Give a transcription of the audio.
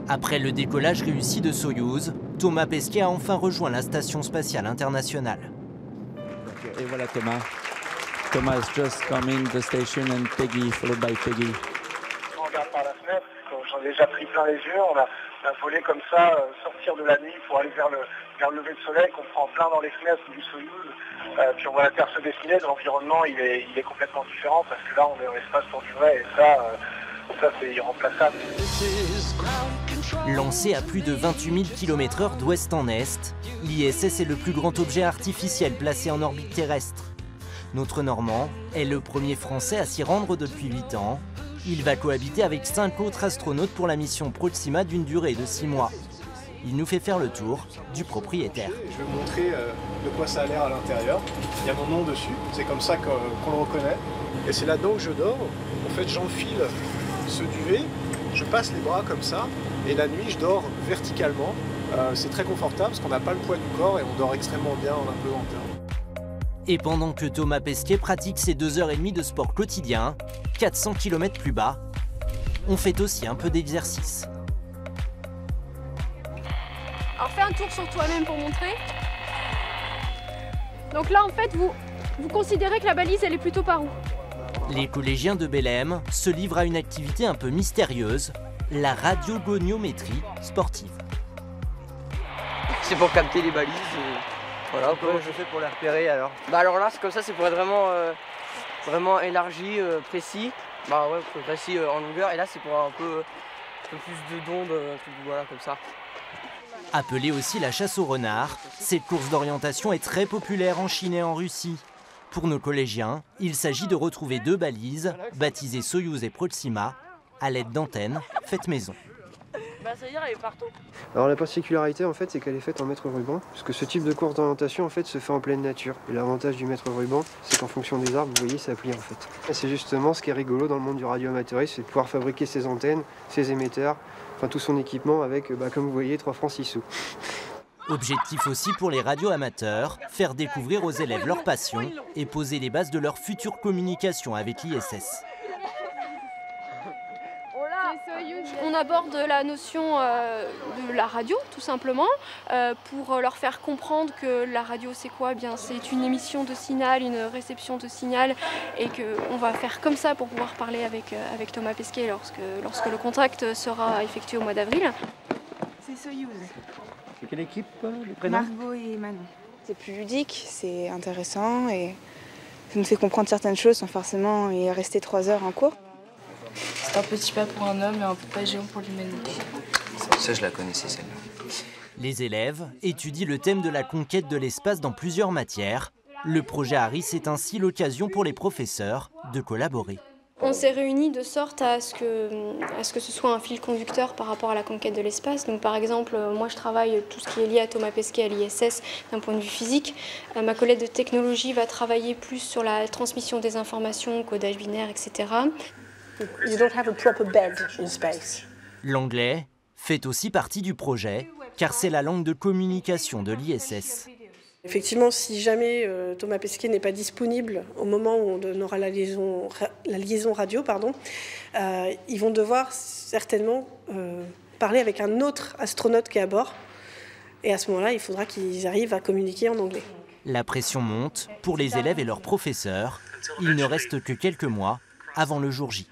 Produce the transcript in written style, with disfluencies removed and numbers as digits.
Après le décollage réussi de Soyouz, Thomas Pesquet a enfin rejoint la Station spatiale internationale. Et voilà Thomas. Thomas has just come in the station and Peggy, followed by Peggy. On regarde par la fenêtre, j'en ai déjà pris plein les yeux, on a volé comme ça, sortir de la nuit pour aller vers le lever de soleil, qu'on prend plein dans les fenêtres du Soyouz. Puis on voit la Terre se dessiner, l'environnement il est complètement différent parce que là on est dans l'espace pour du vrai et ça c'est irremplaçable. Lancé à plus de 28 000 km/h d'ouest en est, l'ISS est le plus grand objet artificiel placé en orbite terrestre. Notre Normand est le premier Français à s'y rendre depuis 8 ans. Il va cohabiter avec 5 autres astronautes pour la mission Proxima d'une durée de 6 mois. Il nous fait faire le tour du propriétaire. Je vais vous montrer de quoi ça a l'air à l'intérieur. Il y a mon nom dessus, c'est comme ça qu'on le reconnaît. Et c'est là-dedans que je dors. En fait, j'enfile ce duvet, je passe les bras comme ça, et la nuit, je dors verticalement. C'est très confortable parce qu'on n'a pas le poids du corps et on dort extrêmement bien en apesanteur. Et pendant que Thomas Pesquet pratique ses 2h30 de sport quotidien, 400 km plus bas, on fait aussi un peu d'exercice. Alors fais un tour sur toi-même pour montrer. Donc là en fait vous considérez que la balise elle est plutôt par où? Les collégiens de Belém se livrent à une activité un peu mystérieuse, la radiogoniométrie sportive. C'est pour capter les balises. Voilà, comment je fais pour les repérer alors? Bah alors là c'est comme ça, c'est pour être vraiment élargi, précis. Bah ouais, précis en longueur et là c'est pour un peu plus d'ondes, voilà comme ça. Appelée aussi la chasse au renard, cette course d'orientation est très populaire en Chine et en Russie. Pour nos collégiens, il s'agit de retrouver 2 balises, baptisées Soyouz et Proxima, à l'aide d'antennes faites maison. Bah ça veut dire elle est partout. Alors la particularité en fait c'est qu'elle est faite en mètre ruban, parce que ce type de course d'orientation en fait se fait en pleine nature. Et l'avantage du mètre ruban, c'est qu'en fonction des arbres, vous voyez, ça plie en fait. Et c'est justement ce qui est rigolo dans le monde du radioamateurisme, c'est de pouvoir fabriquer ses antennes, ses émetteurs, enfin tout son équipement avec, comme vous voyez, 3 francs 6 sous. Objectif aussi pour les radioamateurs, faire découvrir aux élèves leur passion et poser les bases de leur future communication avec l'ISS. On aborde la notion de la radio, tout simplement, pour leur faire comprendre que la radio c'est quoi? Eh bien, c'est une émission de signal, une réception de signal, et qu'on va faire comme ça pour pouvoir parler avec Thomas Pesquet lorsque le contact sera effectué au mois d'avril. C'est Soyouz. C'est quelle équipe, les prénoms? Margot et Manon. C'est plus ludique, c'est intéressant et ça nous fait comprendre certaines choses sans forcément y rester 3 heures en cours. C'est un petit pas pour un homme et un pas géant pour l'humanité. Ça, je la connaissais, celle-là. Les élèves étudient le thème de la conquête de l'espace dans plusieurs matières. Le projet Harris est ainsi l'occasion pour les professeurs de collaborer. On s'est réunis de sorte à ce que ce soit un fil conducteur par rapport à la conquête de l'espace. Donc par exemple, moi je travaille tout ce qui est lié à Thomas Pesquet à l'ISS d'un point de vue physique. Ma collègue de technologie va travailler plus sur la transmission des informations, codage binaire, etc. You don't have a proper bed in space. L'anglais fait aussi partie du projet, car c'est la langue de communication de l'ISS. Effectivement, si jamais Thomas Pesquet n'est pas disponible au moment où on aura la liaison radio, ils vont devoir certainement parler avec un autre astronaute qui est à bord. Et à ce moment-là, il faudra qu'ils arrivent à communiquer en anglais. La pression monte pour les élèves et leurs professeurs. Il ne reste que quelques mois avant le jour J.